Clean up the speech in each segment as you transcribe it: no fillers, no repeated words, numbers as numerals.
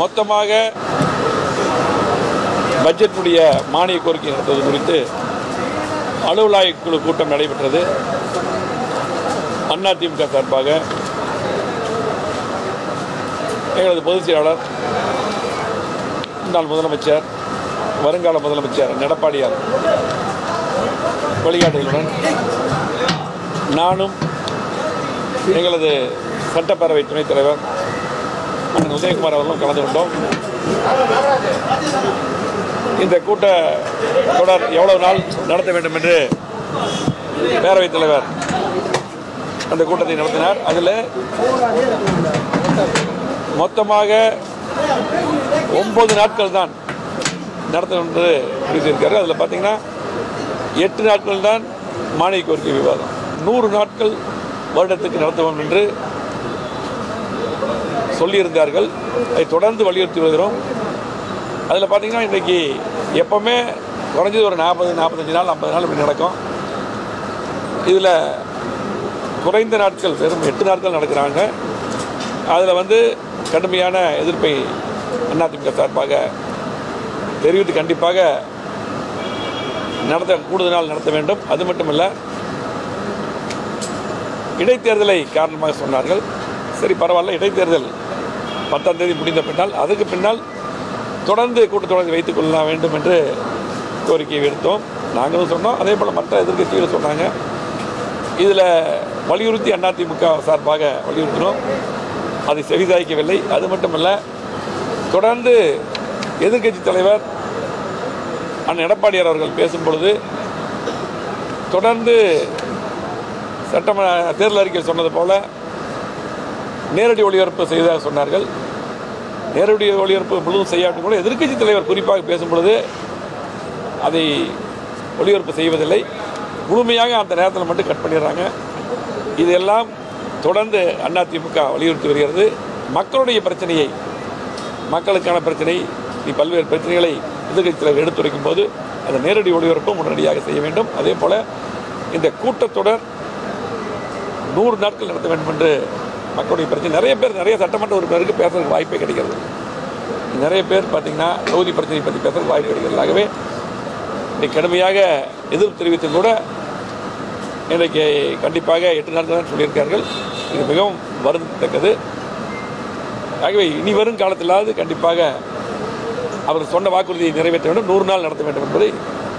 மொத்தமாக பட்ஜெட்டுடைய மானிய கோரிக்கை நடத்துவது குறித்து அலுவலாய்வு குழு கூட்டம் நடைபெற்றது. அதிமுக சார்பாக எங்களது பொதுச் செயலாளர், முன்னாள் முதலமைச்சர், வருங்கால முதலமைச்சர் எடப்பாடியார் வழிகாட்டுதலுடன் நானும் எங்களது சட்டப்பேரவை துணைத் தலைவர் அண்ணன் உதயகுமார் அவர்களும் கலந்து கொண்டோம். இந்த கூட்ட தொடர் எவ்வளவு நாள் நடத்த வேண்டும் என்று பேரவைத் தலைவர் அந்த கூட்டத்தை நடத்தினார். அதில் மொத்தமாக 9 நாட்கள் தான் நடத்தணும் என்று முடித்திருக்காரு. அதில் பார்த்தீங்கன்னா 8 நாட்கள் தான் மானிய கோரிக்கை விவாதம், 100 நாட்கள் வருடத்துக்கு நடத்துவோம் என்று சொல்லியிருந்தார்கள். அதை தொடர்ந்து வலியுறுத்தி வருகிறோம். அதில் பார்த்தீங்கன்னா இன்றைக்கி எப்போவுமே குறைஞ்சது ஒரு 40-45 நாள் 50 நாள் இப்படி நடக்கும். இதில் குறைந்த நாட்கள் வெறும் 8 நாட்கள் நடக்கிறாங்க. அதில் கடுமையான எதிர்ப்பை அதிமுக சார்பாக தெரிவித்து கண்டிப்பாக கூடுதல் நாள் நடத்த வேண்டும். அது மட்டுமல்ல, இடைத்தேர்தலை காரணமாக சொன்னார்கள். சரி, பரவாயில்ல, இடைத்தேர்தல் 10ஆம் தேதி முடிந்த பின்னால் அதுக்கு பின்னால் தொடர்ந்து கூட்டத்தொடரை வைத்துக் கொள்ள வேண்டும் என்று கோரிக்கையை எடுத்தோம். நாங்களும் சொன்னோம், அதே போல் மற்ற எதிர்க்கட்சிகளும் சொன்னாங்க. இதில் வலியுறுத்தி அதிமுக சார்பாக வலியுறுத்தினோம். அதை செவிசாய்க்கவில்லை. அது மட்டுமல்ல, தொடர்ந்து எதிர்க்கட்சி தலைவர் அண்ணன் எடப்பாடியார் அவர்கள் பேசும் பொழுது தொடர்ந்து சட்டமன்ற தேர்தல் அறிக்கையில் சொன்னது போல நேரடி ஒளிபரப்பு செய்ததாக சொன்னார்கள். நேரடி ஒளிபரப்பு முழுவதும் செய்யாட்டும் கூட எதிர்க்கட்சி தலைவர் குறிப்பாக பேசும் பொழுது அதை ஒளிபரப்பு செய்வதில்லை. முழுமையாக அந்த நேரத்தில் மட்டும் கட் பண்ணிடுறாங்க. இதெல்லாம் தொடர்ந்து அதிமுக வலியுறுத்தி வருகிறது. மக்களுடைய பிரச்சனையை, மக்களுக்கான பிரச்சனை, பல்வேறு பிரச்சனைகளை எதிர்க்கட்சி தலைவர் எடுத்துரைக்கும் போது அந்த நேரடி ஒளிபரப்பும் உடனடியாக செய்ய வேண்டும். அதே போல் இந்த கூட்டத்தொடர் 100 நாட்கள் நடத்த வேண்டும் என்று மக்களுடைய பிரச்சனை. நிறைய சட்டமன்ற உறுப்பினருக்கு பேசுறதுக்கு வாய்ப்பே கிடைக்கிறது. நிறைய பேர் பார்த்தீங்கன்னா தொகுதி பிரச்சனை பற்றி பேசுறதுக்கு வாய்ப்பு கிடைக்கிறது. ஆகவே இன்றைக்கு கடுமையாக எதிர்ப்பு தெரிவித்தும் கூட இன்றைக்கு கண்டிப்பாக 8 நாட்கள் தான் சொல்லியிருக்கார்கள். இது மிகவும் வருந்தத்தக்கது. ஆகவே இனி வரும் காலத்திலாவது கண்டிப்பாக அவர் சொன்ன வாக்குறுதியை நிறைவேற்ற வேண்டும், 100 நாள் நடத்த வேண்டும் என்பதை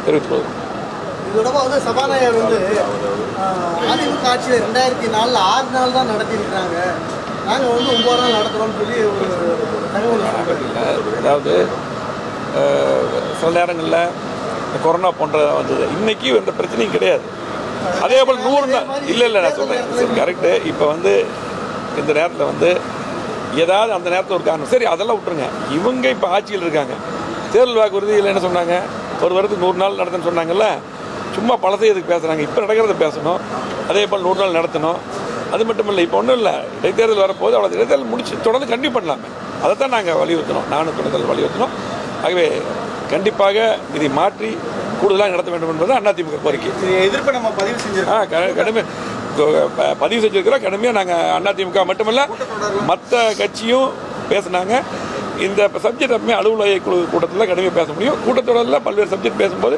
தெரிவித்துக் கொள்கிறோம். இதோட சபாநாயகர் அதிமுக ஆட்சியில் 2004 6 நாள் தான் நடத்தியிருக்கிறாங்க. நாங்கள் 9 நாள் நடத்துகிறோம்னு சொல்லி ஒரு தகவல் இல்லை. அதாவது சில நேரங்களில் கொரோனா போன்ற வந்தது. இன்னைக்கு எந்த பிரச்சனையும் கிடையாது. அதே போல் 100 நாள் இல்லை நான் சொல்கிறேன் கரெக்டு. இப்போ இந்த நேரத்தில் ஏதாவது அந்த நேரத்தில் ஒரு காரணம், சரி அதெல்லாம் விட்டுருங்க. இவங்க இப்போ ஆட்சியில் இருக்காங்க. தேர்தல் வாக்குறுதியில் என்ன சொன்னாங்க, ஒரு வருடத்துக்கு 100 நாள் நடத்தணும்னு சொன்னாங்கல்ல. சும்மா பழசை எதுக்கு பேசுகிறாங்க, இப்போ நடக்கிறத பேசணும். அதே போல் 100 நாள் நடத்தணும். அது மட்டும் இல்லை, இப்போ ஒன்றும் இல்லை, இடைத்தேர்தல் வரப்போது அவ்வளோ இடைத்தேர்தல் முடிச்சு தொடர்ந்து கண்டிப்பாக பண்ணலாமே. அதைத்தான் நாங்கள் வலியுறுத்தினோம், நானும் துணைத்தல் வலியுறுத்தினோம். ஆகவே கண்டிப்பாக இதை மாற்றி கூடுதலாக நடத்த வேண்டும் என்பது அதிமுக கோரிக்கை. எதிர்ப்பை நம்ம பதிவு செஞ்சிருக்கோம், கடுமையாக பதிவு செஞ்சுருக்கிறோம். கடுமையாக நாங்கள் அதிமுக மட்டுமல்ல மற்ற கட்சியும் பேசினாங்க. இந்த சப்ஜெக்ட் எப்பவுமே அலுவலக குழு கூட்டத்தில் கடுமையாக பேச முடியும். கூட்டத்தொடரில் பல்வேறு சப்ஜெக்ட் பேசும்போது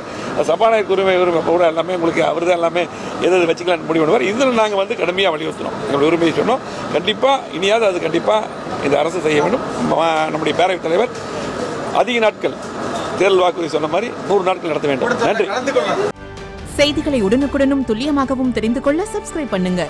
சபாநாயகர் உரிமை பூரா எல்லாமே உங்களுக்கு அவர் தான் எல்லாமே எது வச்சுக்கலான்னு முடிவு பண்ணுவார். இதில் நாங்கள் கடுமையாக வலியுறுத்தினோம், எங்களுடைய உரிமையை சொன்னோம். கண்டிப்பாக இனியாவது அது கண்டிப்பாக இந்த அரசு செய்ய வேண்டும். நம்முடைய பேரவைத் தலைவர் அதிக நாட்கள் தேர்தல் வாக்குறுதி சொன்ன மாதிரி 100 நாட்கள் நடத்த வேண்டும். நன்றி. செய்திகளை உடனுக்குடனும் துல்லியமாகவும் தெரிந்து கொள்ள சப்ஸ்கிரைப் பண்ணுங்க.